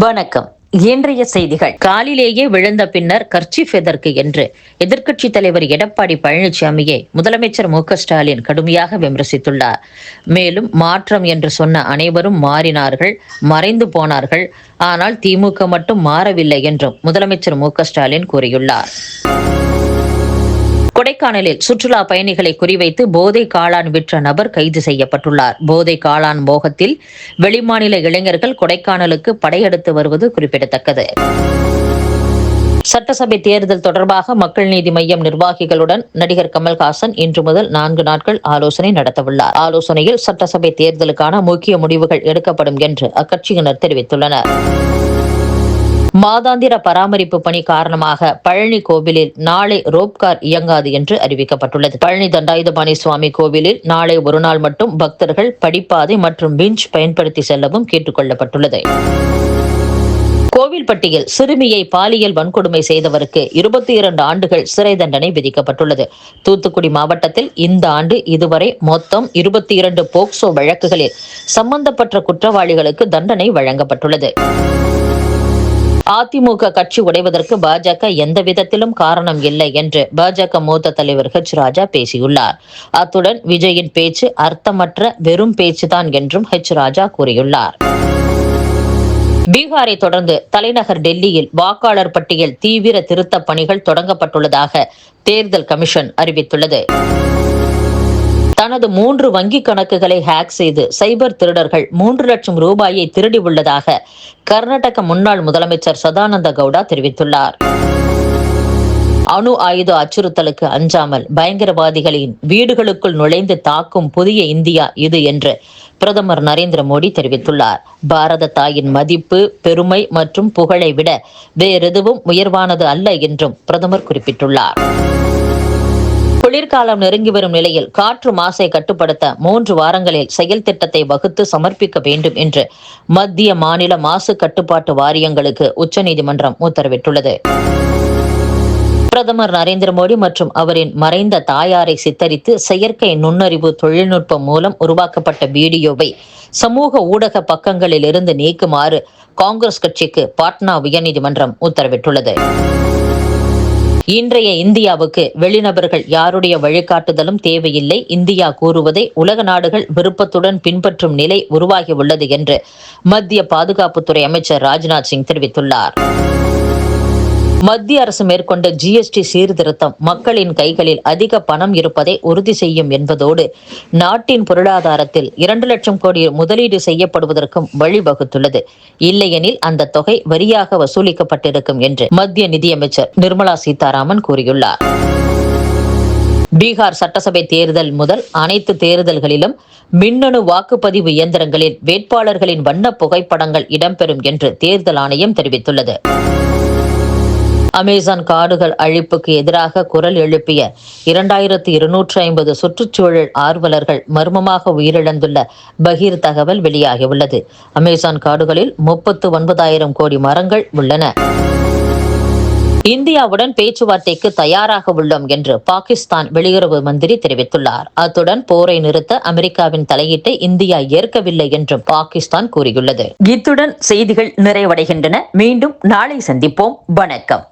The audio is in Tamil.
வணக்கம். இன்றைய செய்திகள். காலிலேயே விழுந்த பின்னர் கர்ச்சீப் எதற்கு என்று எதிர்க்கட்சித் தலைவர் எடப்பாடி பழனிசாமியை முதலமைச்சர் மு.க.ஸ்டாலின் கடுமையாக விமர்சித்துள்ளார். மேலும் மாற்றம் என்று சொன்ன அனைவரும் மாறினார்கள், மறைந்து போனார்கள். ஆனால் திமுக மட்டும் மாறவில்லை என்றும் முதலமைச்சர் மு.க.ஸ்டாலின் கூறியுள்ளார். கொடைக்கானலில் சுற்றுலா பயணிகளை குறிவைத்து போதை காளான் விற்ற நபர் கைது செய்யப்பட்டுள்ளார். போதை காளான் மோகத்தில் வெளிமாநில இளைஞர்கள் கொடைக்கானலுக்கு படையெடுத்து வருவது குறிப்பிடத்தக்கது. சட்டசபை தேர்தல் தொடர்பாக மக்கள் நீதி மய்யம் நிர்வாகிகளுடன் நடிகர் கமல்ஹாசன் இன்று முதல் 4 நாட்கள் ஆலோசனை நடத்தவுள்ளார். ஆலோசனையில் சட்டசபை தேர்தலுக்கான முக்கிய முடிவுகள் எடுக்கப்படும் என்று அக்கட்சியினர் தெரிவித்துள்ளனர். மாதாந்திர பராமரிப்பு பணி காரணமாக பழனி கோவிலில் நாளை ரோப்கார் இயங்காது என்று அறிவிக்கப்பட்டுள்ளது. பழனி தண்டாயுதபாணி சுவாமி கோவிலில் நாளை ஒருநாள் மட்டும் பக்தர்கள் படிப்பாதை மற்றும் விஞ்ச் பயன்படுத்தி செல்லவும் கேட்டுக் கொள்ளப்பட்டுள்ளது. கோவில்பட்டியில் சிறுமியை பாலியல் வன்கொடுமை செய்தவருக்கு 22 ஆண்டுகள் சிறை தண்டனை விதிக்கப்பட்டுள்ளது. தூத்துக்குடி மாவட்டத்தில் இந்த ஆண்டு இதுவரை மொத்தம் 22 போக்சோ வழக்குகளில் சம்பந்தப்பட்ட குற்றவாளிகளுக்கு தண்டனை வழங்கப்பட்டுள்ளது. அதிமுக கட்சி உடைவதற்கு பாஜக எந்த விதத்திலும் காரணம் இல்லை என்று பாஜக மூத்த தலைவர் ராஜா பேசியுள்ளார். அத்துடன் விஜயின் பேச்சு அர்த்தமற்ற வெறும் பேச்சுதான் என்றும் ராஜா கூறியுள்ளார். பீகாரை தொடர்ந்து தலைநகர் டெல்லியில் வாக்காளர் பட்டியல் தீவிர திருத்தப் பணிகள் தொடங்கப்பட்டுள்ளதாக தேர்தல் கமிஷன் அறிவித்துள்ளது. தனது 3 வங்கிக் கணக்குகளை ஹேக் செய்து சைபர் திருடர்கள் 3 லட்சம் ரூபாயை திருடி உள்ளதாக கர்நாடக முன்னாள் முதலமைச்சர் சதானந்த கவுடா தெரிவித்துள்ளார். அணு ஆயுத அச்சுறுத்தலுக்கு அஞ்சாமல் பயங்கரவாதிகளின் வீடுகளுக்குள் நுழைந்து தாக்கும் புதிய இந்தியா இது என்று பிரதமர் நரேந்திர மோடி தெரிவித்துள்ளார். பாரத தாயின் மதிப்பு, பெருமை மற்றும் புகழை விட வேறெதுவும் உயர்வானது அல்ல என்றும் பிரதமர் குறிப்பிட்டுள்ளார். குளிர்காலம் நெருங்கி வரும் நிலையில் காற்று மாசை கட்டுப்படுத்த 3 வாரங்களில் செயல் திட்டத்தை வகுத்து சமர்ப்பிக்க வேண்டும் என்று மத்திய மாநில மாசு கட்டுப்பாட்டு வாரியங்களுக்கு உச்சநீதிமன்றம் உத்தரவிட்டுள்ளது. பிரதமர் நரேந்திர மோடி மற்றும் அவரின் மறைந்த தாயாரை சித்தரித்து செயற்கை நுண்ணறிவு தொழில்நுட்பம் மூலம் உருவாக்கப்பட்ட வீடியோவை சமூக ஊடக பக்கங்களில் இருந்து நீக்குமாறு காங்கிரஸ் கட்சிக்கு பாட்னா உயர்நீதிமன்றம் உத்தரவிட்டுள்ளது. இன்றைய இந்தியாவுக்கு வெளிநபர்கள் யாருடைய வழிகாட்டுதலும் தேவையில்லை. இந்தியா கூறுவதை உலக நாடுகள் விருப்பத்துடன் பின்பற்றும் நிலை உருவாகியுள்ளது என்று மத்திய பாதுகாப்புத்துறை அமைச்சர் ராஜ்நாத் சிங் தெரிவித்துள்ளார். மத்திய அரசு மேற்கொண்ட ஜிஎஸ்டி சீர்திருத்தம் மக்களின் கைகளில் அதிக பணம் இருப்பதை உறுதி செய்யும் என்பதோடு நாட்டின் பொருளாதாரத்தில் 2 லட்சம் கோடி முதலீடு செய்யப்படுவதற்கும் வழிவகுத்துள்ளது. இல்லையெனில் அந்த தொகை வரியாக வசூலிக்கப்பட்டிருக்கும் என்று மத்திய நிதியமைச்சர் நிர்மலா சீதாராமன் கூறியுள்ளார். பீகார் சட்டசபை தேர்தல் முதல் அனைத்து தேர்தல்களிலும் மின்னணு வாக்குப்பதிவு இயந்திரங்களில் வேட்பாளர்களின் வண்ண புகைப்படங்கள் இடம்பெறும் என்று தேர்தல் ஆணையம் தெரிவித்துள்ளது. அமேசான் காடுகள் அழிப்புக்கு எதிராக குரல் எழுப்பிய 2250 சுற்றுச்சூழல் ஆர்வலர்கள் மர்மமாக உயிரிழந்துள்ள பகீர் தகவல் வெளியாகியுள்ளது. அமேசான் காடுகளில் 39,000 கோடி மரங்கள் உள்ளன. இந்தியாவுடன் பேச்சுவார்த்தைக்கு தயாராக உள்ளோம் என்று பாகிஸ்தான் வெளியுறவு மந்திரி தெரிவித்துள்ளார். அத்துடன் போரை நிறுத்த அமெரிக்காவின் தலையீட்டை இந்தியா ஏற்கவில்லை என்றும் பாகிஸ்தான் கூறியுள்ளது. இத்துடன் செய்திகள் நிறைவடைகின்றன. மீண்டும் நாளை சந்திப்போம். வணக்கம்.